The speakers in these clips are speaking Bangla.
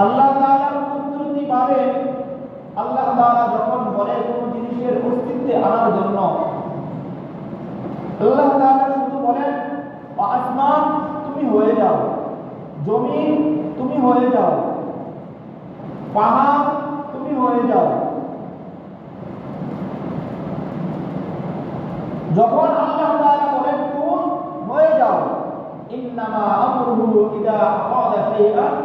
আল্লাহ তাআলার কুদরতি ভাবে আল্লাহ তাআলা যখন বলে কোন জিনিসের অস্তিত্বে আনার জন্য, আল্লাহ তাআলা শুধু বলেন আসমান তুমি হয়ে যাও, জমিন তুমি হয়ে যাও, পাহাড় তুমি হয়ে যাও। যখন আল্লাহ তাআলা বলেন কুন হয়ে যাও, ইন্নামা আমরুহু ইযা আরাদা শাইআন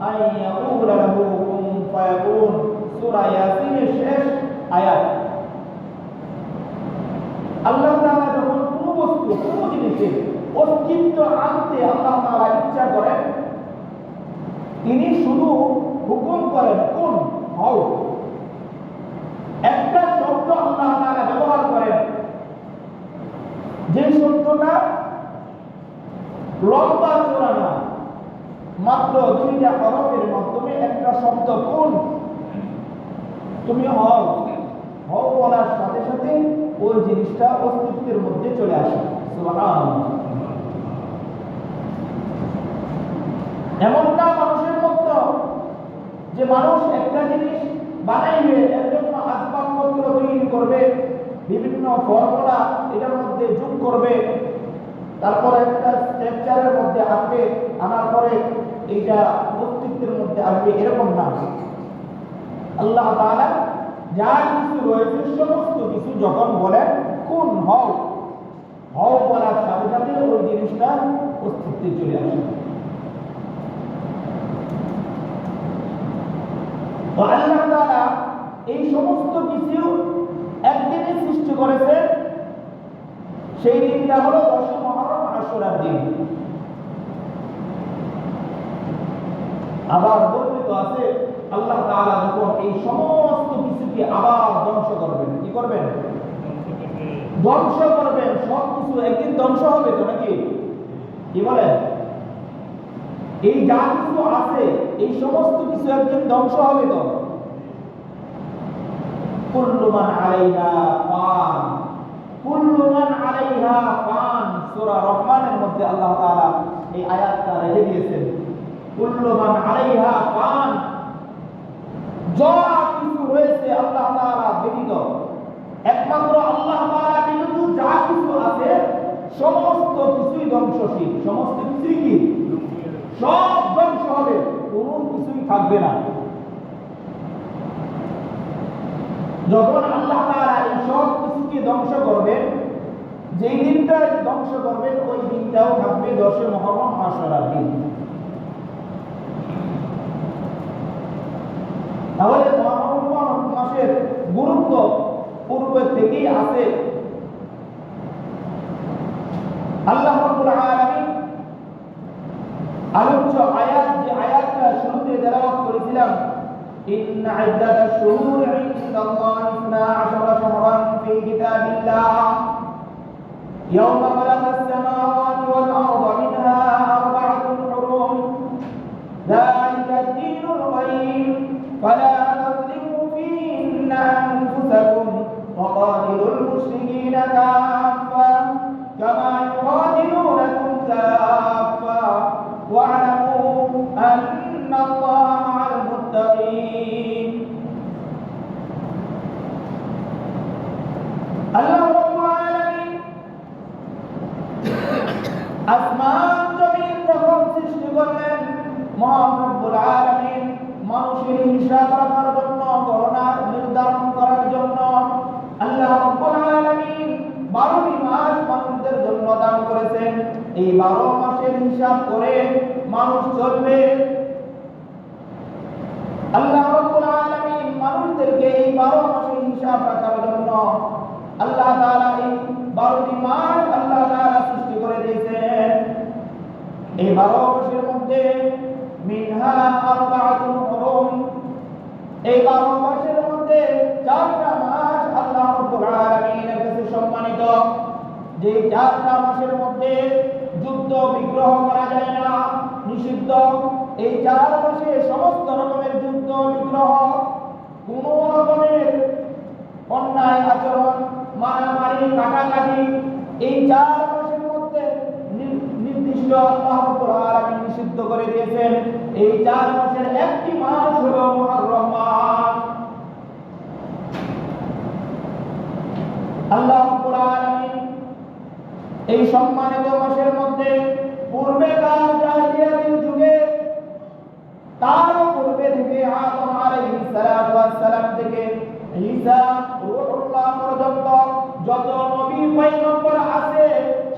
আন ইয়াকুলা লাহু কুন ফায়াকুন, সূরা ইয়াসিনের শেষ আয়াত। আল্লাহ তাআলা যখন কোনো বস্তু কোনো জিনিসের অস্তিত্ব আনতে আল্লাহ তাআলা ইচ্ছা করেন, তিনি শুধু হুকুম করেন কুন হও। একটা শব্দ আল্লাহ তাআলা ব্যবহার করেন, যে শব্দটা লম্বা চওড়া না, মাত্র দুইটা হরফের মাধ্যমে একটা শব্দ কুন তুমি হও, হও বলার সাথে সাথে ওই জিনিসটা অস্তিত্বের মধ্যে চলে আসে। সুবহানাল্লাহ। এমন না মানুষের মতো যে মানুষ একটা জিনিস বানাইবে, এর জন্য আসবাবপত্র তৈরি করবে, বিভিন্ন ফর্মুলা এটার মধ্যে যোগ করবে, তারপর একটা স্ট্রাকচারের মধ্যে আসবে, আনার পরে এইটা অস্তিত্বের মধ্যে আসবে, এরকম না। আল্লাহ তাআলা যা কিছু রয়েছে সমস্ত কিছু যখন বলেন কুন হও, হও বলার সাথে সাথে ওই জিনিসটা অস্তিত্বে চলে আসে। তো আল্লাহ তাআলা এই সমস্ত কিছু একদিনে সৃষ্টি করেছেন, সেই দিনটা হলো 10 মুহররম আশুরার দিন। আবার বর্ণিত আছে আল্লাহ তাআলা যখন এই সমস্ত কিছুকে আবার ধ্বংস করবেন, কি করবেন? ধ্বংস করবেন। সব কিছু একদিন ধ্বংস হবে তো নাকি? কি বলেন? এই যা কিছু আছে এই সমস্ত কিছু একদিন ধ্বংস হবে তো। কুল্লু মান আলাইহা ফান, কুল্লু মান আলাইহা ফান, সূরা রহমানের মধ্যে আল্লাহ তাআলা এই আয়াতটা রেখে দিয়েছেন। কুল্লু মান আলাইহা ফান, যা কিছু রয়েছে আল্লাহ তাআলা ব্যতীত, একমাত্র আল্লাহ তাআলা ব্যতীত যা কিছু আছে সমস্ত কিছুই ধ্বংসশীল। সমস্ত কিছুই কি? সব ধ্বংস হবে, কোনো কিছুই থাকবে না। যখন আল্লাহ তাআলা এই সব কিছুকে ধ্বংস করবেন, যেই দিনটা ধ্বংস করবেন ওই দিনটাও থাকবে 10 মুহররম আশুরার দিন। তাহলে মুহররম মাসের গুরুত্ব পূর্বে থেকেই আছে। আল্লাহ রাব্বুল আলামিন আলোচ্য আয়াত, যে আয়াতটা শুরুতে তেলাওয়াত করেছিলাম, إن عدة الشهور عند الله 12 شهرا في كتاب الله يوم خلق السماوات والأرض منها 4 حرم ذلك الدين القيم فلا تظلموا فيهن أنفسكم وقاتلوا المشركين كافة كما يقاتلونكم كافة واعلموا أن الله مع المتقين. আল্লাহ রাব্বুল আলামিন আসমান জমিন যখন সৃষ্টি করলেন, মহান রব্বুল আলামিন মানুষের হিসাব রাখার জন্য, গণনা নির্ধারণ করার জন্য আল্লাহ রাব্বুল আলামিন 12টি মাস মানুষদের জন্য দান করেছেন। এই 12 মাসের হিসাব করে মানুষ চলবে। আল্লাহ রাব্বুল আলামিন মানুষদেরকে এই 12 মাসের হিসাব রাখার জন্য আল্লাহ তাআলা এই 12টি মাস আল্লাহ তাআলা সৃষ্টি করে দিয়েছেন। এই 12 মাসের মধ্যে মিনহা আরবাআতুন হুরুম, এই 12 মাসের মধ্যে 4টা মাস আল্লাহ রাব্বুল আলামিনের কাছে সম্মানিত। যে 4টা মাসের মধ্যে যুদ্ধ বিগ্রহ করা যায় না, নিষিদ্ধ। এই 4 মাসে সমস্ত রকমের যুদ্ধ বিগ্রহ, কোন রকমের অন্যায় আচরণ, মারামারি, কাটাকাটি এই 4 মাসের মধ্যে নির্দিষ্ট আল্লাহ রাব্বুল আলামিন নিষিদ্ধ করে দিয়েছেন। এই 4 মাসের একটি মাস হলো মুহররম মাস। আল্লাহ রাব্বুল আলামিন এই সম্মানিত মাসের মধ্যে পূর্বেকার জাহেলিয়াতের যুগে, তার পূর্বে থেকে আদম আলাইহিস সালাতু ওয়াস সালাম থেকে ঈসা রূহুল্লাহ পর্যন্ত যত নবী পয়গম্বর আছে,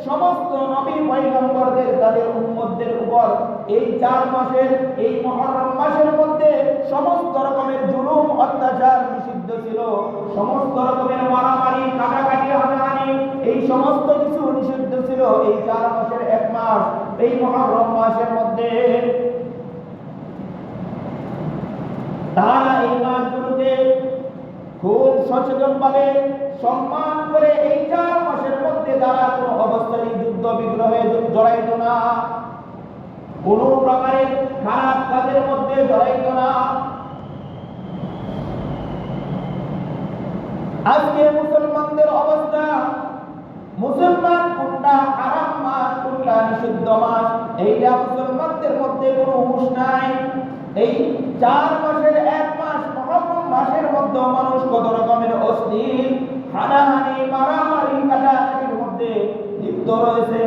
সমস্ত নবী পয়গম্বরদের তাদের উম্মতদের উপর এই 4 মাসের এই মুহররম মাসের মধ্যে সমস্ত রকমের জুলুম অত্যাচার নিষিদ্ধ ছিল। সমস্ত রকমের মারামারি, কাটাকাটি, হানাহানি, এই সমস্ত কিছু নিষিদ্ধ ছিল এই 4 মাসের এক মাস এই মুহররম মাসের মধ্যে। তারা এই মাসগুলোকে খুব সচেতনভাবে সম্মান করে এই 4 মাসের মধ্যে তারা কোনো অবস্থায় যুদ্ধ বিগ্রহে জড়াইত না, কোনো প্রকারের খারাপ কাজের মধ্যে জড়াইত না। আজকে মুসলমানদের অবস্থা, মুসলমান কোনটা হারাম মাস, কোনটা নিষিদ্ধ মাস, এইটা মুসলমানদের মধ্যে কোনো হুঁশ নাই। এই 4 মাসের এক মাস মুহররম মাসের মধ্যে মানুষ কত রকমের অশ্লীল হানাহানি, মারামারি, কাটাকাটির মধ্যে লিপ্ত রয়েছে।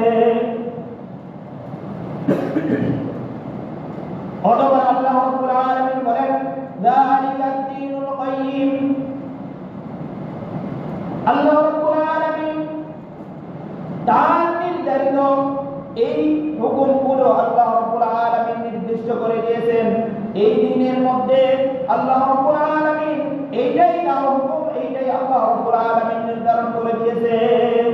অথবা আল্লাহ রাব্বুল আলামিন বলেন, যালিকাদ দীনুল কাইয়্যিম। আল্লাহ রাব্বুল আলামিন তার নির্ধারিত এই হুকুমগুলো আল্লাহ রাব্বুল আলামিন নির্দিষ্ট করে দিয়েছেন। এই দিনের মধ্যে আল্লাহ রাব্বুল আলামিন এইটাই তার হুকুম, এইটাই আল্লাহ রাব্বুল আলামিন নির্ধারণ করে দিয়েছেন।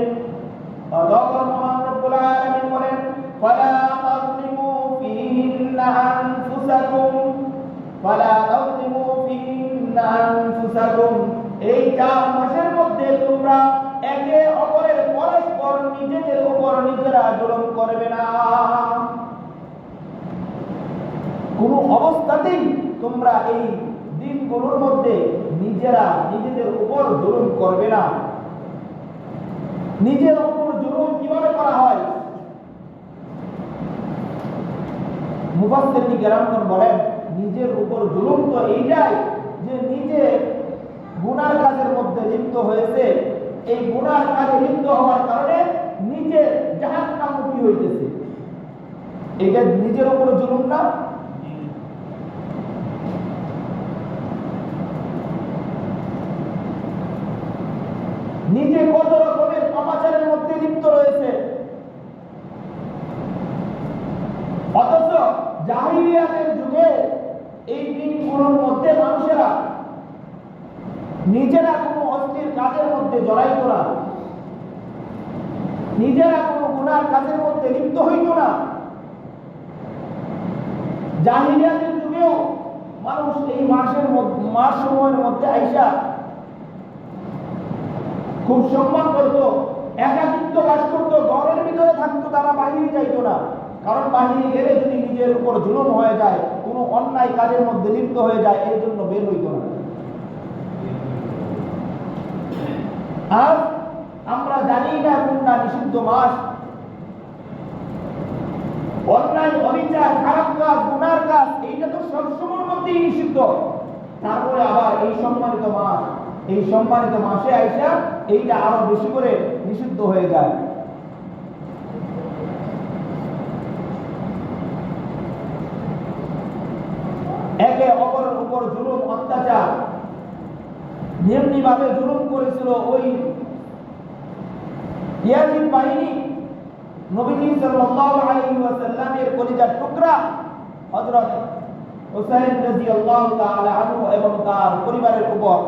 অতঃপর মহান রাব্বুল আলামিন বলেন, ফালা তাযলিমু ফিহিন্না আনফুসাকুম, ফালা তাযলিমু ফিহিন্না আনফুসাকুম। এই 4 মাসের মধ্যে তোমরা একে অপরের পরস্পর নিজেদের উপর নিজেরা জুলুম করবে না। কোন অবস্থাতেই তোমরা এই দিনগুলোর মধ্যে নিজেরা নিজেদের উপর জুলুম করবে না। নিজের উপর জুলুম কিভাবে করা হয়? মুফাসসিরিন কেরামগণ বলেন, নিজের উপর জুলুম তো এইটাই যে নিজে গুনার কাজের মধ্যে লিপ্ত হয়েছে, এই গুনার কাজে লিপ্ত হওয়ার কারণে নিজে জাহান্নামমুখী হইতেছে, এটা নিজের উপর জুলুম না? নিজে কত রকমের পাপাচারের মধ্যে লিপ্ত রয়েছে, অথচ জাহিলিয়াতের যুগে এই দিনগুলোর মধ্যে মানুষেরা নিজেরা কোনো অশ্লীল কাজের মধ্যে জড়াইত না, নিজেরা কোনো গুনার কাজের মধ্যে লিপ্ত হইত না। জাহিলিয়াতের যুগেও মানুষ এই মাস সময়ের মধ্যে আইসা খুব সম্মান করত, একাকিত্ব বাস করত, ঘরের ভিতরে থাকতো, তারা বাহিরে যাইত না। কারণ বাহিরে গেলে যদি নিজের উপর জুলুম হয়ে যায়, কোনো অন্যায় কাজের মধ্যে লিপ্ত হয়ে যায়, এই জন্য বের হইত না। আর আমরা জানি না কোনটা নিষিদ্ধ মাস। অন্যায়, অবিচার, খারাপ কাজ, গুনার কাজ, এইটা তো সবসময়ের মধ্যেই নিষিদ্ধ। তারপরে আবার এই সম্মানিত মাস, এই সম্মানিত মাসে আইসা এইটা আরো বেশি করে নিষিদ্ধ হয়ে যায়। একে অপরের উপর জুলুম অত্যাচার যেমনি ভাবে জুলুম করেছিল ওই ইয়াজিদ বাহিনী, নবী সাল্লাল্লাহু আলাইহি ওয়াসাল্লামের কলিজার টুকরা হযরত হুসাইন রাদিয়াল্লাহু তাআলা আনহু এবং তার পরিবারের উপর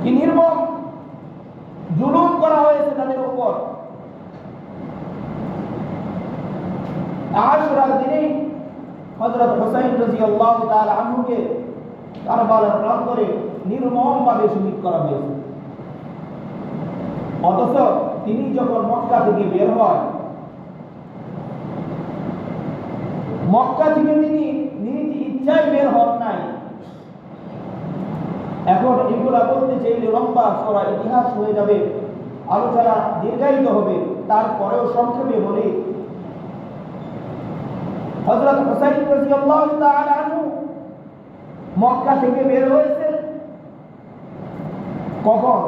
কি নির্মম জুলুম করা হয়েছে তাদের উপর। আশুরার দিনে হযরত হুসাইন রাদিয়াল্লাহু তাআলা আনহুকে কারবালার প্রান্তরে নির্মমভাবে শহীদ করা হয়েছে। অথচ তিনি যখন মক্কা থেকে বের হয়, মক্কা থেকে তিনি নিজ ইচ্ছায় বের হন নাই। এখন এগুলা বলতে চাইলে লম্বা সরা ইতিহাস হয়ে যাবে, আলোচনা দীর্ঘায়িত হবে। তারপরেও সংক্ষেপে বলি, হযরত হুসাইন রাদিয়াল্লাহু তাআলা আনহু মক্কা থেকে বের হয়েছেন কখন?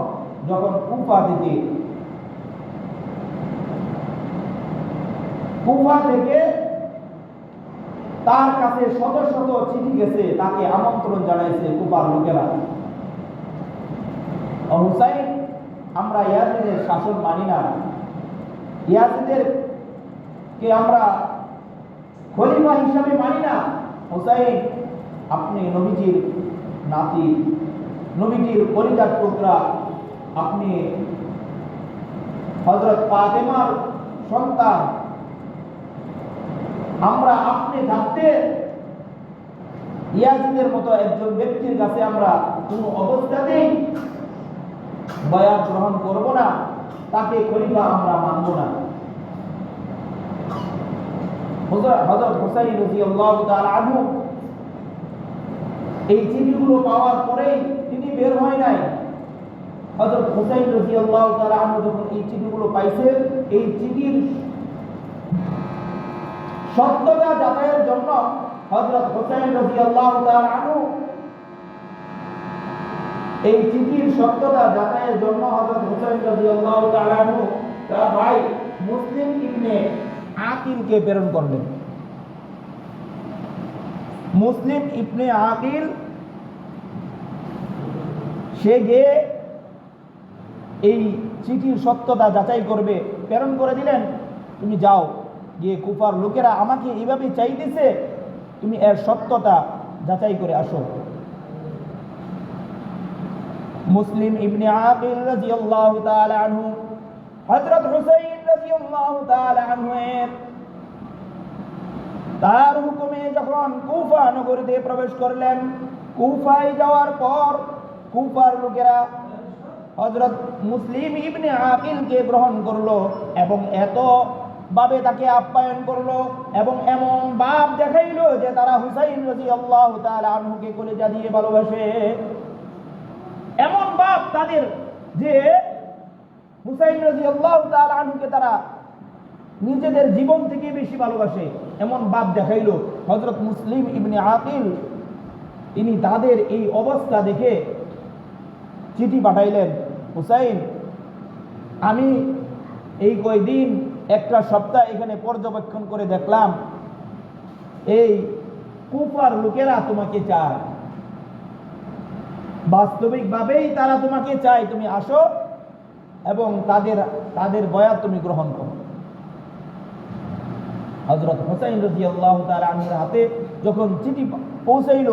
যখন কুফা থেকে তার কাছে শত শত চিঠি গেছে, তাকে আমন্ত্রণ জানাইছে কুফার লোকেরা। হুসাইন, আমরা ইয়াজিদের শাসন মানি না, ইয়াজিদের কে আমরা খলিফা হিসাবে মানি না। হুসাইন, আপনি নবীজির নাতি, নবীজির কলিজার টুকরা, আপনি হযরত ফাতেমার সন্তান, আমরা আপনি থাকতে ইয়াজিদের মতো একজন ব্যক্তির কাছে আমরা কোনো অবস্থাতেই বয়াত গ্রহণ করব না, তাকে খলিফা আমরা মানব না। হযরত হুসাইন রাদিয়াল্লাহু তাআলা আনহু এই চিঠিগুলো পাওয়ার পরেই তিনি বের হয় নাই। হযরত হুসাইন রাদিয়াল্লাহু তাআলা আনহু যখন এই চিঠিগুলো পাইছেন, এই চিঠির সত্যতা যাচাইয়ের জন্য হযরত হুসাইন রাদিয়াল্লাহু তাআলা আনহু এই চিঠির সত্যতা যাচাইয়ের জন্য হযরত হুসাইন রাদিয়াল্লাহু তাআলা আনহু তার ভাই মুসলিম ইবনে আকিলকে প্রেরণ করলেন। মুসলিম ইবনে আকিল সে গিয়ে এই চিঠির সত্যতা যাচাই করবে, প্রেরণ করে দিলেন, তুমি যাও গিয়ে কুফার লোকেরা আমাকে এইভাবে চাইতেছে, তুমি এর সত্যতা যাচাই করে আসো। মুসলিম ইবনে আকিল রাদিয়াল্লাহু তাআলা আনহু হযরত হুসাইন রাদিয়াল্লাহু তাআলা আনহু তার হুকুমে যখন কুফা নগরীতে প্রবেশ করলেন, কুফায় যাওয়ার পর কুফার লোকেরা হযরত মুসলিম ইবনে আকিলকে গ্রহণ করলো এবং এত ভাবে তাকে আপ্যায়ন করলো এবং এমন ভাব দেখাইলো যে তারা হুসাইন রাদিয়াল্লাহু তাআলা আনহুকে কলিজা দিয়ে ভালোবাসে। এমন ভাব তাদের যে হুসাইন রাদিয়াল্লাহু তাআলা আনহুকে তারা নিজেদের জীবন থেকে বেশি ভালোবাসে, এমন ভাব দেখাইলো। হযরত মুসলিম ইবনে আকিল তিনি তাদের এই অবস্থা দেখে চিঠি পাঠাইলেন, হুসাইন, আমি এই কয়দিন একটা সপ্তাহ এখানে পর্যবেক্ষণ করে দেখলাম এই কুফার লোকেরা তোমাকে চায়, বাস্তবিকভাবেই তারা তোমাকে চায়, তুমি আসো এবং তাদের বয়াত তুমি গ্রহণ করো। হযরত হুসাইন রাদিয়াল্লাহু তাআলা আনহুর হাতে যখন চিঠি পৌঁছাইল,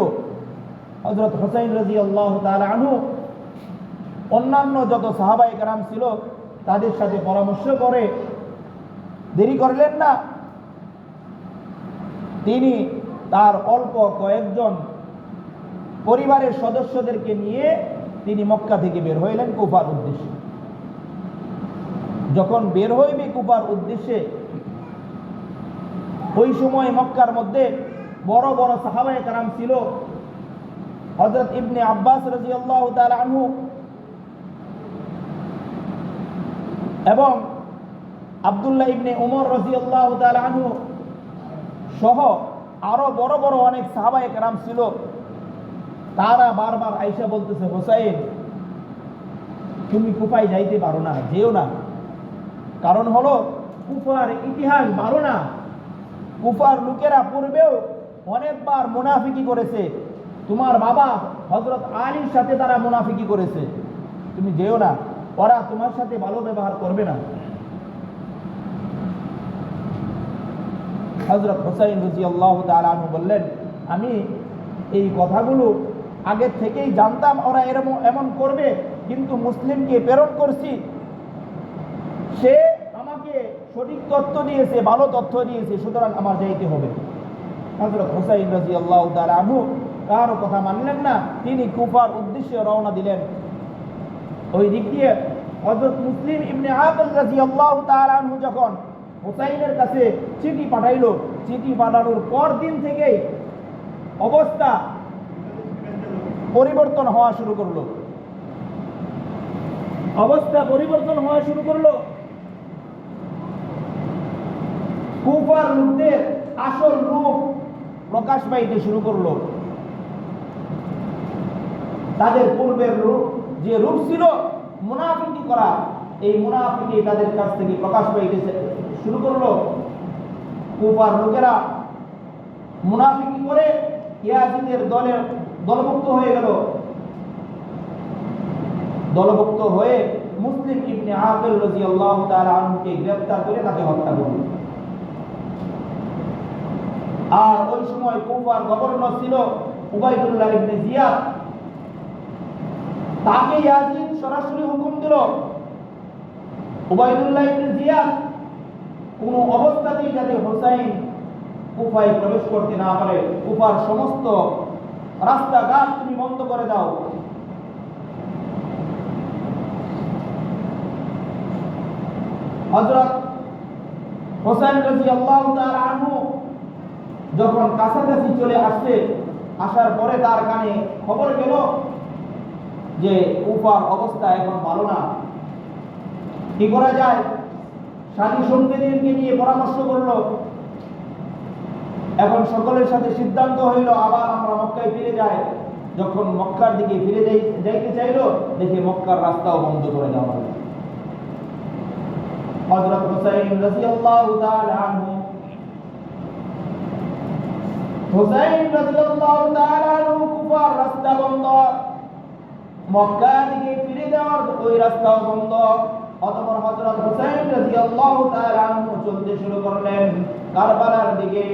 হযরত হুসাইন রাদিয়াল্লাহু তাআলা আনহু অন্যান্য যত সাহাবায়ে কেরাম ছিল তাদের সাথে পরামর্শ করে দেরি করলেন না, তিনি তার অল্প কয়েকজন পরিবারের সদস্যদেরকে নিয়ে তিনি মক্কা থেকে বের হইলেন কুফার উদ্দেশ্যে। যখন বের হইবে কুফার উদ্দেশ্যে, ওই সময় মক্কার মধ্যে বড় বড় সাহাবায়ে কেরাম ছিল। হযরত ইবনে আব্বাস রাদিয়াল্লাহু তাআলা আনহু এবং আব্দুল্লাহ ইবনে উমর রাদিয়াল্লাহু তাআলা আনহু সহ আরো বড় বড় অনেক সাহাবায়ে কেরাম ছিল। তারা বারবার আয়েশা বলতেছে, হুসাইন, তুমি কুফায় যাইতে পারো না, যেও না। কারণ হলো কুফার ইতিহাস ভালো না, কুফার লোকেরা পূর্বেও অনেকবার মুনাফিকি করেছে, তোমার বাবা হযরত আলীর সাথে তারা মুনাফিকি করেছে, তুমি যেও না, ওরা তোমার সাথে ভালো ব্যবহার করবে না। হযরত হুসাইন রাদিয়াল্লাহু তাআলা আনহু বললেন, আমি এই কথাগুলো আগে থেকেই জানতাম ওরা এমন করবে, কিন্তু মুসলিমকে প্রেরণ করছি, সে আমাকে সঠিক তথ্য দিয়েছে, ভালো তথ্য দিয়েছে, সুতরাং আমার যাইতে হবে। হযরত হুসাইন রাদিয়াল্লাহু তাআলা আনহু কারো কথা মানলেন না, তিনি কুফার উদ্দেশ্যে রওনা দিলেন। ওই দিক দিয়ে হযরত মুসলিম ইবনে আকিল রাদিয়াল্লাহু তাআলা আনহু যখন হুসাইনের কাছে চিঠি পাঠাইলো, চিঠি পাঠানোর পর দিন থেকেই অবস্থা পরিবর্তন হওয়া শুরু করলো, অবস্থা পরিবর্তন হওয়া শুরু করলো। কুফার লোকদের আসল রূপ প্রকাশ পাইতে শুরু করলো। তাদের পূর্বের যে রূপ ছিল মুনাফিকি করা, এই মুনাফিকি তাদের কাছ থেকে প্রকাশ পাইতে শুরু করলো। কুফার লোকেরা মুনাফিকি করে ইয়াজিদের দলভুক্ত হয়ে গেল। দলভুক্ত হয়ে মুসলিম ইবনে আকিল রাদিয়াল্লাহু তাআলা আনহুকে গ্রেফতার করে তাকে হত্যা করল। আর ওই সময় কুফার গভর্নর ছিল উবাইদুল্লাহ ইবনে জিয়াদ। তাকে ইয়াজিদ সরাসরি হুকুম দিল, উবাইদুল্লাহ ইবনে জিয়াদ কোন অবস্থাতেই যাতে হুসাইন কুফায় প্রবেশ করতে না পারে, কুফার সমস্ত রাস্তাঘাট তুমি বন্ধ করে দাও। হযরত হুসাইন রাদিয়াল্লাহু তাআলা আনহু যখন কাছাকাছি চলে আসছে, আসার পরে তার কানে খবর গেল যে কুফার অবস্থা এখন ভালো না, কি করা যায়? সাথী সঙ্গীদেরকে নিয়ে পরামর্শ করলো। এখন সকলের সাথে সিদ্ধান্ত হইল আবার আমরা মক্কায় ফিরে যাই। যখন মক্কার দিকে ফিরে যাইতে চাইলো, দেখে মক্কার রাস্তাও বন্ধ করে দেওয়া হলো। হযরত হুসাইন রাদিয়াল্লাহু তাআলা আনহু কুফার রাস্তা বন্ধ, মক্কা দিকে ফিরে যাওয়ার ওই রাস্তাও বন্ধ। অতঃপর হযরত হুসাইন রাদিয়াল্লাহু তাআলা আনহু চলতে শুরু করলেন কারবালার দিকে।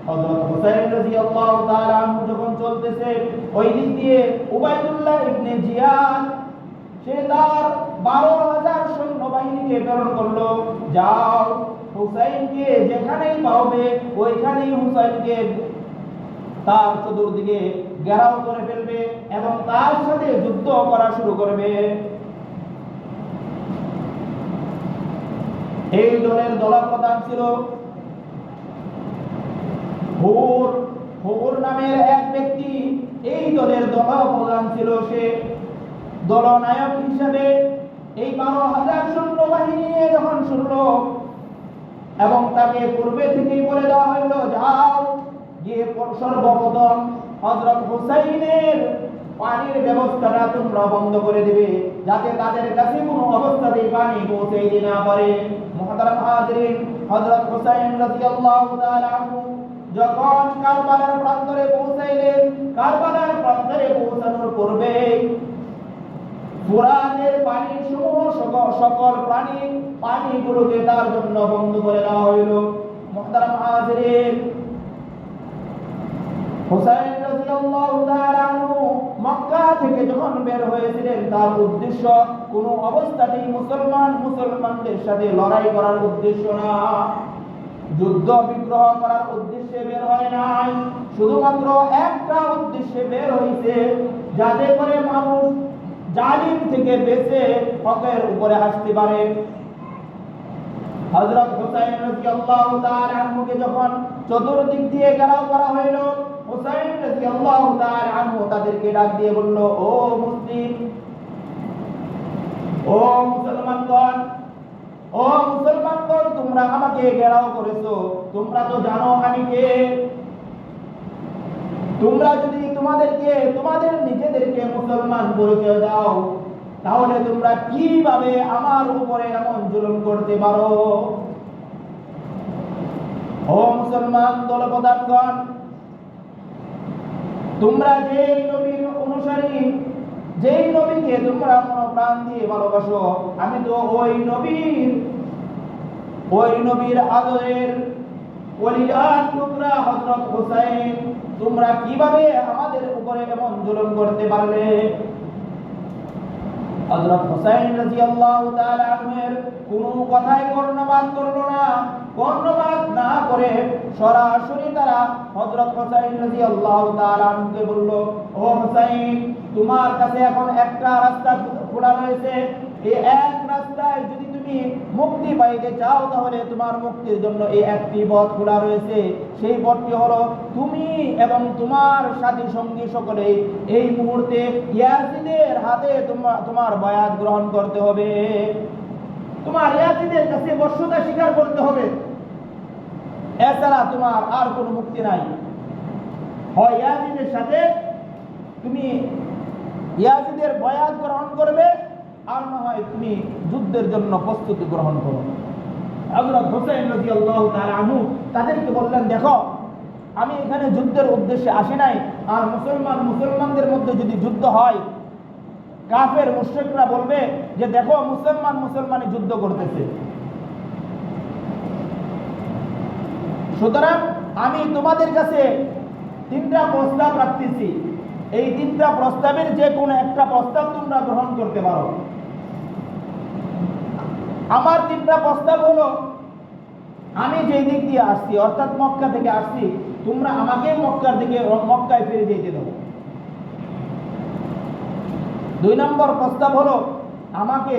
হযরত হুসাইন রাদিয়াল্লাহু তাআলা আনহু যখন চলতেছে, ওই দিক দিয়ে উবাইদুল্লাহ ইবনে জিয়াদ সে তার 12,000 সৈন্যবাহিনীকে প্রেরণ করলো, যাও হুসাইনকে যেখানেই পাবে ওইখানেই হুসাইনকে তার চতুর্দিকে ঘেরাও করে ফেলবে এবং তার সাথে যুদ্ধ করা শুরু করবে। এই দলের দলপ্রধান ছিল হুর নামের এক ব্যক্তি। এই দলের দলপ্রধান ছিল, সে দলনায়ক হিসেবে এই 12,000 সৈন্যবাহিনী নিয়ে যখন শুনলো এবং তাকে পূর্বে থেকেই বলে দেওয়া হইল, যাও গিয়ে সর্বপ্রথম হযরত হুসাইনের পানির ব্যবস্থাটা তোমরা বন্ধ করে দিবে, যাতে তাদের কাছে কোনো অবস্থাতেই পানি পৌঁছাইতে না পারে। মুহতারাম হাজিরিন, হযরত হুসাইন রাদিয়াল্লাহু তাআলা আনহু যখন কারবালার প্রান্তরে পৌঁছাইলেন, কারবালার প্রান্তরে পৌঁছানোর পূর্বে ফুরাতের পানি সমূহ সকল পানিগুলোকে তার জন্য বন্ধ করে দেওয়া হইল। মুহতারাম হাজিরিন, হুসাইন রাদিয়াল্লাহু তাআলা আনহু মক্কা থেকে যখন বের হয়েছিলেন, তার উদ্দেশ্য কোনো অবস্থাতেই মুসলমানদের সাথে লড়াই করার উদ্দেশ্য না, যুদ্ধ বিগ্রহ করার উদ্দেশ্যে বের হয় নাই। শুধুমাত্র একটা উদ্দেশ্যে বের হইছে, যাতে করে মানুষ জালিম থেকে বেঁচে হকের উপরে আসতে পারে। হযরত হুসাইন রাদিয়াল্লাহু তাআলা আনহুকে যখন চতুর্দিক দিয়ে ঘেরাও করা হইল, হুসাইন রাদিয়াল্লাহু তাআলা আনহু তাদেরকে ডাক দিয়ে বলল, ও মুসলিম, ও মুসলমানগণ, ও মুসলমানগণ, তোমরা আমাকে ঘেরাও করেছো, তোমরা তো জানো আমি কে। তোমরা যদি তোমাদের নিজেদেরকে মুসলমান পরিচয় দাও, তাহলে তোমরা কিভাবে আমার উপরে এমন জুলুম করতে পারো? ও মুসলমান দলপ্রধানগণ, তোমরা যেই নবীর অনুসারী, যেই নবীকে তোমরা প্রাণ দিয়ে ভালোবাসো, আমি তো ওই নবীর আদরের ওলিয়ার টুকরা হযরত হুসাইন। তোমরা কিভাবে আমাদের উপরে এমন জুলুম করতে পারলে? হযরত হুসাইন রাদিয়াল্লাহু তাআলা আনহুর কোনো কথাই কর্ণপাত করলো না। কর্ণপাত না করে সরাসরি তারা হযরত হুসাইন রাদিয়াল্লাহু তাআলা আনহুকে বলল, ও হুসাইন, তোমার কাছে এখন একটা রাস্তা খোলা রয়েছে। এই এক রাস্তায় যদি তুমি মুক্তি পাইতে চাও, তাহলে তোমার মুক্তির জন্য এই একটি পথ খোলা রয়েছে। সেই পথটি হলো তুমি এবং তোমার সাথী সঙ্গী সকলে এই মুহূর্তে ইয়াজিদের হাতে তোমার বায়াত গ্রহণ করতে হবে। তোমার ইয়াজিদের কাছে বশ্যতা স্বীকার করতে হবে, এছাড়া তোমার আর কোনো মুক্তি নাই। হয় ইয়াজিদের সাথে তুমি ইয়াজিদের বয়াত গ্রহণ করবে, আর না হয় তুমি যুদ্ধের জন্য প্রস্তুতি গ্রহণ করো। হযরত হুসাইন রাদিয়াল্লাহু তাআলা আনহু তাদেরকে বললেন, দেখো আমি এখানে যুদ্ধের উদ্দেশ্যে আসি নাই, আর মুসলমানদের মধ্যে যদি যুদ্ধ হয়, কাফের মুশরিকরা বলবে যে দেখো মুসলমানই যুদ্ধ করতেছে, সুতরাং আমি তোমাদের কাছে 3টা প্রস্তাব রাখতেছি, এই 3টা প্রস্তাবের যে কোনো একটা প্রস্তাব তোমরা গ্রহণ করতে পারো। আমার 3টা প্রস্তাব হলো, আমি যেই দিক দিয়ে আসছি অর্থাৎ মক্কা থেকে আসছি, তোমরা আমাকে মক্কায় ফিরে যেতে দাও। 2 নম্বর প্রস্তাব হলো, আমাকে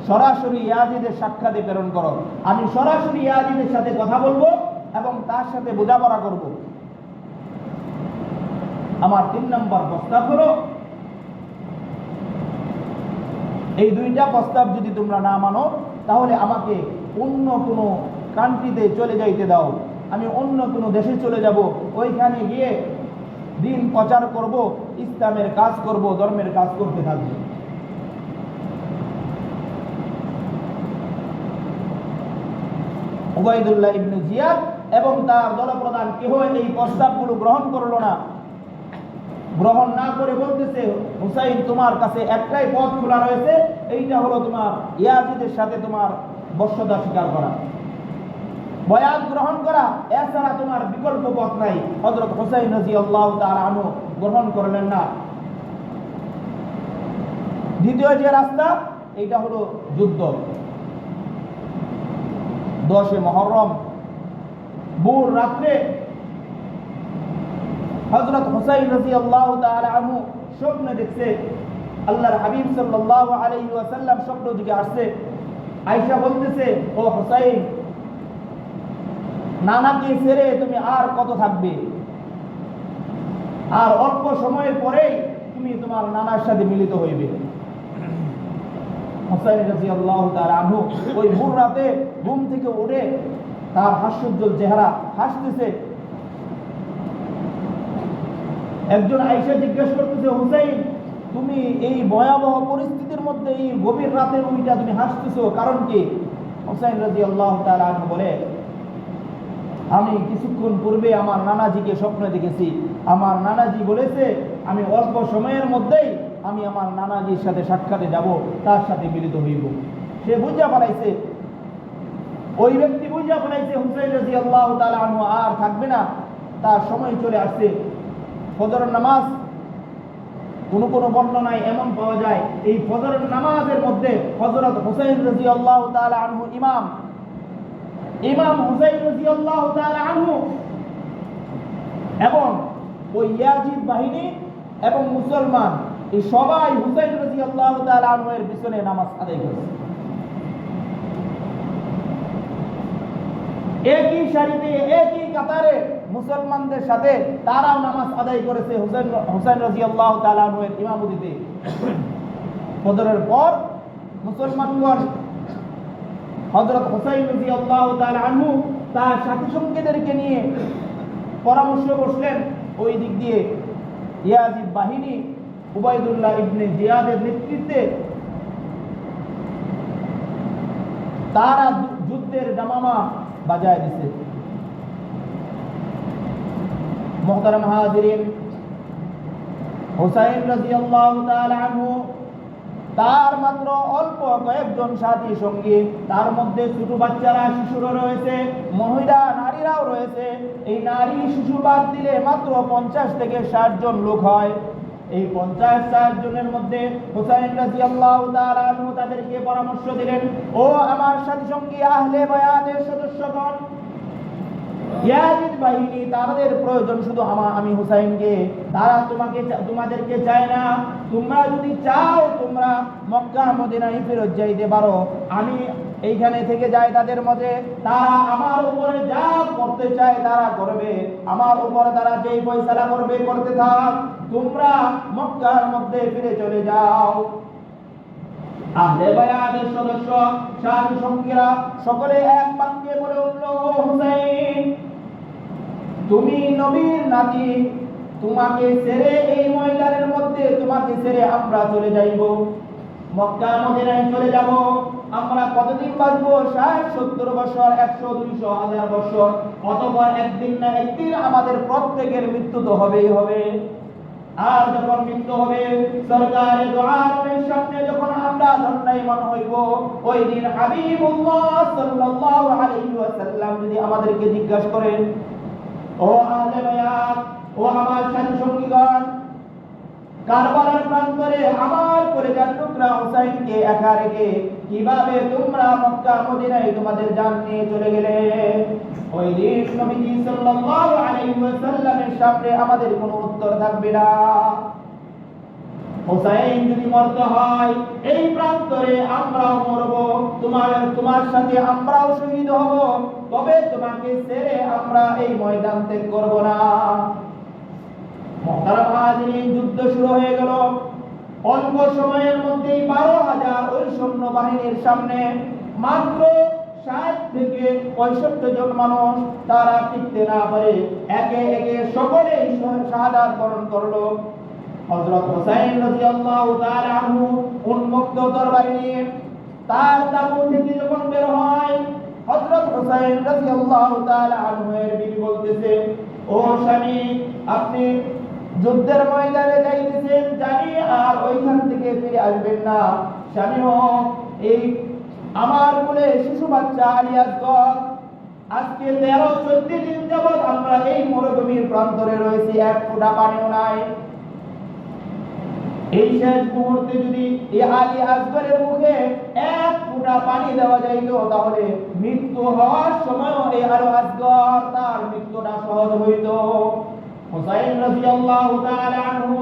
সরাসরি ইয়াজিদের সাক্ষাতে প্রেরণ করো, আমি সরাসরি ইয়াজিদের সাথে কথা বলবো এবং তার সাথে বোঝাপড়া করব। আমার 3 নম্বর প্রস্তাব হলো, এই 2টা প্রস্তাব যদি তোমরা না মানো তাহলে আমাকে অন্য কোনো কান্ট্রিতে চলে যাইতে দাও, আমি অন্য কোনো দেশে চলে যাব, ওইখানে গিয়ে দিন প্রচার করব, ইসলামের কাজ করব, ধর্মের কাজ করতে থাকব। উবাইদুল্লাহ ইবনে জিয়াদ এবং তার দলপ্রধান কেহ এই প্রস্তাবগুলো গ্রহণ করলো না। গ্রহণ না করে বলতেছে, হুসাইন তোমার কাছে একটাই পথ খোলা রয়েছে, এইটা হলো তোমার ইয়াজিদের সাথে তোমার বশ্যতা স্বীকার করা, বয়াত গ্রহণ করা, এছাড়া তোমার বিকল্প পথ নাই। হযরত হুসাইন রাদিয়াল্লাহু তাআলা আনহু গ্রহণ করলেন না। দ্বিতীয় যে রাস্তা, এইটা হলো যুদ্ধ। 10 মুহররম ভোর রাত্রে হযরত হুসাইন রাদিয়াল্লাহু তাআলা আনহু স্বপ্নে দেখছে, আল্লাহর হাবিব সাল্লাল্লাহু আলাইহি ওয়াসাল্লাম স্বপ্ন দিকে আসছে। আয়েশা বলতেছে, ও হুসাইন, নানাকে ছেড়ে তুমি আর কত থাকবে, আর অল্প সময়ের পরেই তুমি তোমার নানার সাথে মিলিত হইবে। হুসাইন রাদিয়াল্লাহু তাআলা আনহু ওই ভোর রাতে ঘুম থেকে উঠে তার হাস্যোজ্জ্বল চেহারা, হাসতেছে। একজন আয়েশা জিজ্ঞেস করতেছে, হুসাইন তুমি এই ভয়াবহ পরিস্থিতির মধ্যে এই গভীর রাতে ওইটা তুমি হাসতেছো, কারণ কি? হুসাইন রাদিয়াল্লাহু তাআলা আনহু বলে, আমি কিছুক্ষণ পূর্বে আমার নানাজিকে স্বপ্ন দেখেছি, আমার নানাজি বলেছে আমি অল্প সময়ের মধ্যেই আমি আমার নানাজির সাথে সাক্ষাতে যাব, তার সাথে মিলিত হইব। সে বুঝা ফেলাইছে, ওই ব্যক্তি বুঝা ফেলাইছে হুসাইন রাদিয়াল্লাহু তাআলা আনহু আর থাকবে না, তার সময় চলে আসছে। ফজরের নামাজ কোনো বর্ণনায় এমন পাওয়া যায়, এই ফজরের নামাজের মধ্যে হযরত হুসাইন রাদিয়াল্লাহু তাআলা আনহু ইমাম হুসাইন রাদিয়াল্লাহু তাআলা আনহু এবং ওই ইয়াজিদ বাহিনী এবং মুসলমান এই সবাই হুসাইন রাদিয়াল্লাহু তাআলা আনহু এর পিছনে নামাজ আদায় করেছে। একই সারিতে একই কাতারে মুসলমানদের সাথে তারাও নামাজ আদায় করেছে হুসাইন রাদিয়াল্লাহু তাআলা আনহু এর ইমামতিতে। ফজরের পর মুসলমানগণ হযরত হুসাইন রাদিয়াল্লাহু তাআলা আনহু তার সাথী সঙ্গীদেরকে নিয়ে পরামর্শ বসলেন। ওই দিক দিয়ে ইয়াজিদ বাহিনী উবাইদুল্লাহ ইবনে জিয়াদের নেতৃত্বে তারা যুদ্ধের দামামা বাজায় দিছে। মুহতারাম হাজিরিন, হুসাইন রাদিয়াল্লাহু তাআলা আনহু তার মাত্র অল্প কয়েকজন সাথী সঙ্গী, তার মধ্যে ছোট বাচ্চারা, শিশুরা রয়েছে, মহিলা নারীরাও রয়েছে। এই নারী শিশু বাদ দিলে মাত্র 50 থেকে 60 জন লোক হয়। এই 50-60 জনের মধ্যে হুসাইন রাদিয়াল্লাহু তাআলা আনহু তাদেরকে পরামর্শ দিলেন, ও আমার সাথী সঙ্গী আহলে বায়াতের সদস্যগণ, ইয়াজিদ বাহিনী তাদের প্রয়োজন শুধু আমি হুসাইনকে, তারা তোমাদেরকে চায় না। তোমরা যদি চাও তোমরা মক্কা মদিনায় ফেরত যাইতে পারো, আমি এইখানে থেকে যাই তাদের মধ্যে, তারা আমার উপরে যা করতে চায় তারা করবে, আমার উপরে তারা যেই ফয়সালা করবে করতে থাক, তোমরা মক্কার মধ্যে ফিরে চলে যাও। আহলে বায়াতের সদস্য সাথী সঙ্গীরা সকলে এক বাক্যে বলে উঠল, হুসাইন তুমি নবীর নাতি, তোমাকে ছেড়ে এই ময়দানের মধ্যে তোমাকে ছেড়ে আমরা চলে যাইব, মক্কা মদিনায় চলে যাব। আমরা কতদিন বাঁচবো? 60-70 বছর, 100, 200, 1000 বছর। অতঃপর একদিন না একদিন আমাদের প্রত্যেকের মৃত্যু তো হবেই হবে। আর যখন মৃত্যু হবে, সরকারে দু আলমের সামনে যখন আমরা দণ্ডায়মান হইব, ওই দিন হাবিবুল্লাহ সাল্লাল্লাহু আলাইহি ওয়াসাল্লাম যদি আমাদেরকে জিজ্ঞাসা করেন, ও আহলে বায়াত, ও আমার সাথী সঙ্গীগণ, কারবালার প্রান্তরে আমার কলিজার টুকরা হুসাইনকে একা রেখে কিভাবে তোমরা মক্কা মদিনায় তোমাদের জান নিয়ে চলে গেলে? ওই দিন নবীজি সাল্লাল্লাহু আলাইহি ওয়াসাল্লামের সামনে আমাদের কোনো উত্তর থাকবে না। হুসাইন যদি মরতে হয় এই প্রান্তরে, আমরাও মরব, তোমার সাথে আমরাও শহীদ হব, তবে তোমাকে ছেড়ে আমরা এই ময়দান ত্যাগ করব না। মুহতারাম হাজিরিন, যুদ্ধ শুরু হয়ে গেল। অল্প সময়ের মধ্যেই 12,000 ওই সৈন্য বাহিনীর সামনে মাত্র 60 থেকে 65 জন মানুষ, তারা টিকতে না পারে একে একে সকলেই শাহাদাত বরণ করলো। হযরত হুসাইন রাদিয়াল্লাহু তাআলা আনহু উন্মুক্ত তরবারি নিয়ে তার তাবু থেকে যখন বের হয়, হযরত হুসাইন রাদিয়াল্লাহু তাআলা আনহু এর বিবি বলতেছে, ও স্বামী, আপনি যুদ্ধের ময়দানে যাইতেছেন জানি, আর ওইখান থেকে ফিরে আসবেন না। স্বামীও, এই আমার কোলে শিশু বাচ্চা আলী আসগর, আজকে 13-14 দিন যাবৎ আমরা এই মরুভূমির প্রান্তরে রয়েছি, এক ফোঁটা পানিও নাই। এই শেষ মুহূর্তে যদি এই আলী আসগরের মুখে এক ফোঁটা পানি দেওয়া যাইত, তাহলে মৃত্যু হওয়ার সময় এই আলী আসগর তার মৃত্যুটা সহজ হইত। হুসাইন রাদিয়াল্লাহু তাআলা আনহু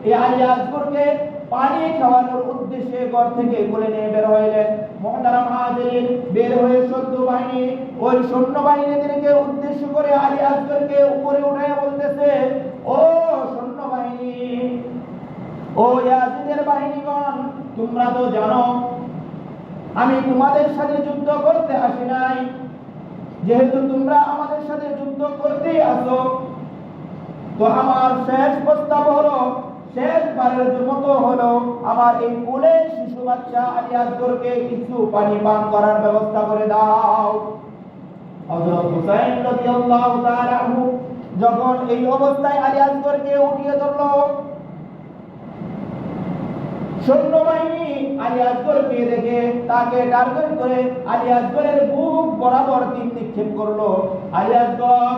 এই আলী আসগরকে পানি খাওয়ানোর উদ্দেশ্যে ঘর থেকে কোলে নিয়ে বের হইলেন। মুহতারাম হাজিরিন, বের হয়ে সৈন্যবাহিনী, ওই সৈন্যবাহিনীদেরকে উদ্দেশ্য করে আলী আসগরকে উপরে উঠায় বলতেছে, ও সৈন্যবাহিনী, ও ইয়াজিদের বাহিনীগণ, তোমরা তো জানো আমি তোমাদের সাথে যুদ্ধ করতে আসি নাই। যেহেতু তোমরা আমাদের সাথে যুদ্ধ করতেই আসো, তো আমার শেষ প্রস্তাব হলো, শেষবারের মতো হলো, আমার এই কোলে শিশু বাচ্চা আলী আসগরকে কিছু পানি পান করার ব্যবস্থা করে দাও। হযরত হুসাইন রাদিয়াল্লাহু তাআলা আনহু যখন এই অবস্থায় আলী আসগরকে উঠিয়ে ধরলো, সৈন্যবাহিনী আলী আসগরকে দেখে তাকে টার্গেট করে আলী আসগরের বুক বরাবর তীর নিক্ষেপ করলো। আলী আসগর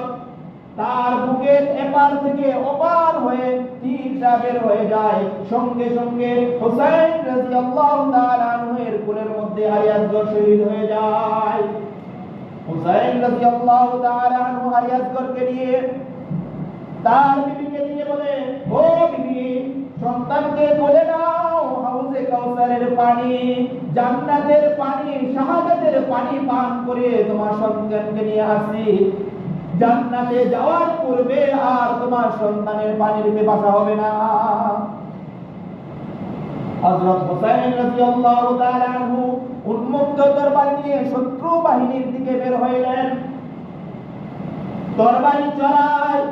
তার বুকের এপার থেকে ওপার হয়ে তীরটা বের হয়ে যায়। সঙ্গে সঙ্গে হুসাইন রাদিয়াল্লাহু তাআলা আনহু এর কোলের মধ্যে আলী আসগর শহীদ হয়ে যায়। হুসাইন রাদিয়াল্লাহু তাআলা আনহু আলী আসগরকে নিয়ে তার বিবিকে নিয়ে বলে, ও বিবি, সন্তানকে কোলে নাও, হাউজে কাউসারের পানি, জান্নাতের পানি, শাহাদাতের পানি পান করে তোমার সন্তানকে নিয়ে আসি। জান্নাতে যাওয়ার পূর্বে আর তোমার সন্তানের পানির পিপাসা হবে না। হযরত হুসাইন রাদিয়াল্লাহু তাআলা আনহু উন্মুক্ত তরবারি নিয়ে শত্রু বাহিনীর দিকে বের হইলেন। তরবারি চড়ায়,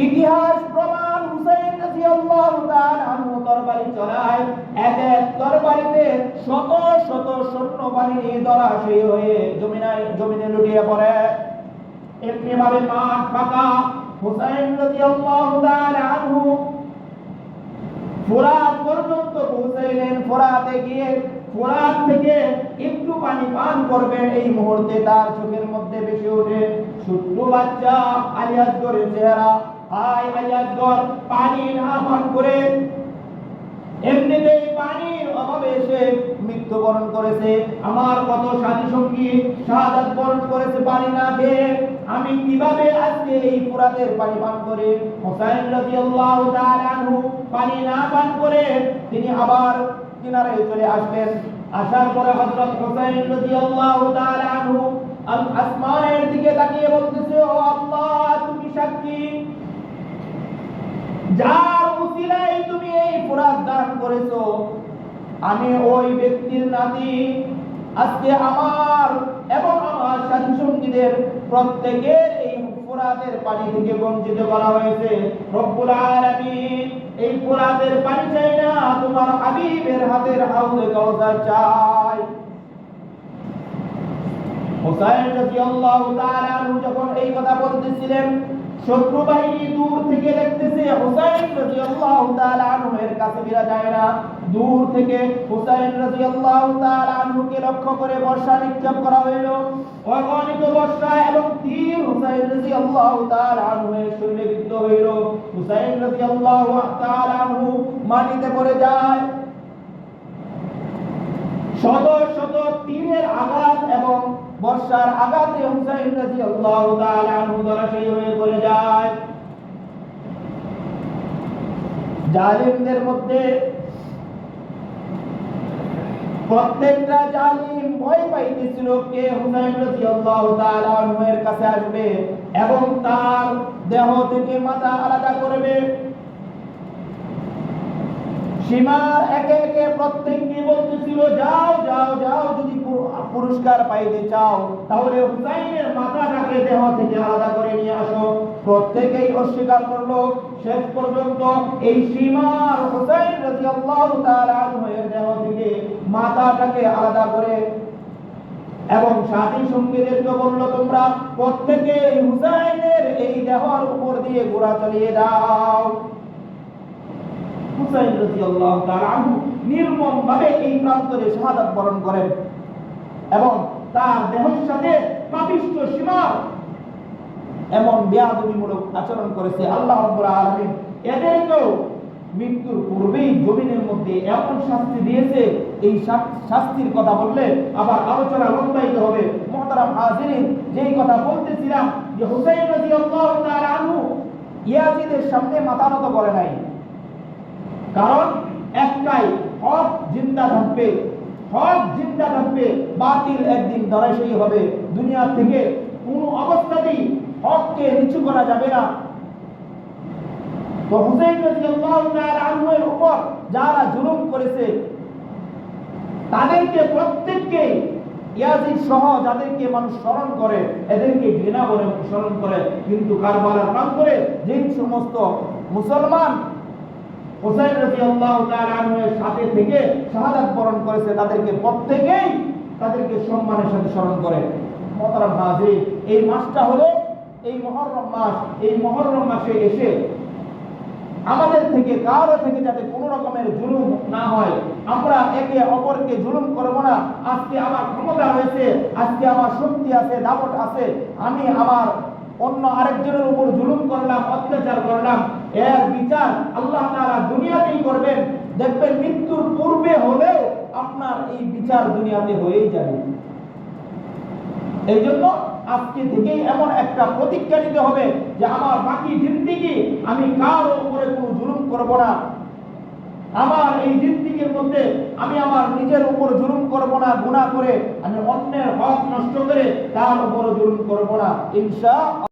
ইতিহাস প্রমাণ, হুসাইন রাদিয়াল্লাহু তাআলা আনহু তরবারি চড়ায়, এক এক তরবারিতে শত শত সৈন্যবাহিনী ধরাশায়ী হয়ে জমিনে লুটিয়ে পড়ে। এমনি ভাবে মাঠ ফাঁকা। হুসাইন রাদিয়াল্লাহু তাআলা আনহু ফোরাত পর্যন্ত পৌঁছাইলেন। ফোরাতে গিয়ে ফোরাত থেকে একটু পানি পান করবেন, এই মুহূর্তে তার চোখের মধ্যে ভেসে ওঠে ছোট্ট বাচ্চা আলী আসগরের চেহারা। হায় আলী আসগর পানি না পান করে এমনিতেই পানির অভাবে এসে মৃত্যুবরণ করেছে। আমার কত সাথী সঙ্গী শাহাদাত বরণ করেছে পানি না খেয়ে, আমি কিভাবে আজকে এই ফোরাতের পানি পান করে? হুসাইন রাদিয়াল্লাহু তাআলা আনহু পানি না পান করে তিনি আবার কিনারে চলে আসলেন। আসার পরে হযরত হুসাইন রাদিয়াল্লাহু তাআলা আনহু আসমানের দিকে তাকিয়ে বলতেছে, ও আল্লাহ, তুমি সাক্ষী, যার উসিলায় তুমি এই ফোরাত দান করেছো, আমি ওই ব্যক্তির নাতি। আজকে আমার এবং আমার সাথী সঙ্গীদের প্রত্যেকের এই ফোরাত ফোরাতের পানি থেকে বঞ্চিত করা হয়েছে। রব্বুল আলামিন এই ফোরাতের পানি চাই না, তোমার হাবিবের হাতের হাউজে কাউসার চাই। হুসাইন রাদিয়াল্লাহু তাআলা আনহু যখন এই কথা বলতেছিলেন, শত্রু বাহিনী দূর থেকে দেখতেছে হুসাইন রাদিয়াল্লাহু তাআলা আনহু এর কাছে বিরা যায় না। দূর থেকে হুসাইন রাদিয়াল্লাহু তাআলা আনহুকে লক্ষ্য করে বর্ষা নিক্ষেপ করা হইল। অগণিত বর্ষা এবং তীর হুসাইন রাদিয়াল্লাহু তাআলা আনহু এর শরীরে বিদ্ধ হইল। হুসাইন রাদিয়াল্লাহু তাআলা আনহু মাটিতে পড়ে যায়। শত শত তীরের আঘাত এবং বর্ষার আঘাতে হুসাইন রাদিয়াল্লাহু তাআলা আনহু ধরাশায়ী হয়ে পড়ে যায়। জালিমদের মধ্যে প্রত্যেকটা জালিম ভয় পাইতেছিল কে হুসাইন রাদিয়াল্লাহু তাআলা আনহু এর কাছে আসবে এবং তার দেহ থেকে মাথা আলাদা করবে। সীমার একে একে প্রত্যেককে বলতেছিল, যাও যাও যাও, যদি পুরস্কার পাইতে চাও তাহলে হুসাইনের মাথাটাকে দেহ থেকে আলাদা করে নিয়ে আসো। প্রত্যেকেই অস্বীকার করলো। শেষ পর্যন্ত এই সীমার হুসাইন রাদিয়াল্লাহু তাআলা আনহু এর দেহ থেকে মাথাটাকে আলাদা করে এবং সাথী সঙ্গীদেরকে বলল, তোমরা প্রত্যেকে হুসাইনের এই দেহের উপর দিয়ে ঘোড়া চালিয়ে দাও। হুসাইন রাদিয়াল্লাহু তাআলা আনহু নির্মমভাবে এই প্রান্তরে শাহাদাত বরণ করেন এবং তার দেহের সাথে পাপিষ্ঠ সীমার এমন বেয়াদবিমূলক আচরণ করেছে আল্লাহ রাব্বুল আলামিন এদেরকেও মৃত্যুর পূর্বেই জমিনের মধ্যে এমন শাস্তি দিয়েছে। এই শাস্তির কথা বললে আবার আলোচনা লম্বায়িত হবে। মুহতারাম হাজিরিন, যেই কথা বলতেছিলাম যে হুসাইন রাদিয়াল্লাহু তাআলা আনহু ইয়াজিদের সামনে মাথা নত করে নাই, কারণ একটাই, হক জিন্দা থাকবে, হক জিন্দা থাকবে, বাতিল একদিন ধরাশায়ী হবে। দুনিয়া থেকে কোনো অবস্থাতেই হককে নিচু করা যাবে না। তো হুসাইন রাদিয়াল্লাহু তাআলা আনহু এর উপর যারা জুলুম করেছে তাদেরকে প্রত্যেককে, ইয়াজিদ সহ যাদেরকে মানুষ স্মরণ করে এদেরকে ঘৃণা করে স্মরণ করে, কিন্তু কারবালার প্রান্তরে যেই সমস্ত মুসলমান হুসাইন রাদিয়াল্লাহু তাআলা আনহু এর সাথে থেকে শাহাদাত বরণ করেছে তাদেরকে প্রত্যেকেই তাদেরকে সম্মানের সাথে স্মরণ করে। মুহতারাম হাজির, এই মাসটা হলো এই মুহররম মাস। এই মুহররম মাসে এসে আমাদের থেকে কারো থেকে যাতে কোনো রকমের জুলুম না হয়, আমরা একে অপরকে জুলুম করব না। আজকে আমার ক্ষমতা হয়েছে, আজকে আমার শক্তি আছে, দাপট আছে, আমি আমার অন্য আরেকজনের উপর জুলুম করলাম, অত্যাচার করলাম, এর বিচার আল্লাহ তাআলা দুনিয়াতেই করবেন। দেখবেন মৃত্যুর পূর্বে হলেও আপনার এই বিচার দুনিয়াতে হয়েই যাবে। এই জন্য আজকে থেকেই এমন একটা প্রতিজ্ঞা নিতে হবে যে আমার বাকি জিন্দেগি আমি কারো উপরে কোনো জুলুম করব না। আমার এই জিন্দেগির মধ্যে আমি আমার নিজের উপর জুলুম করব না, গুনাহ করে আমি অন্যের হক নষ্ট করে তার উপর জুলুম করব না, ইনশাআল্লাহ।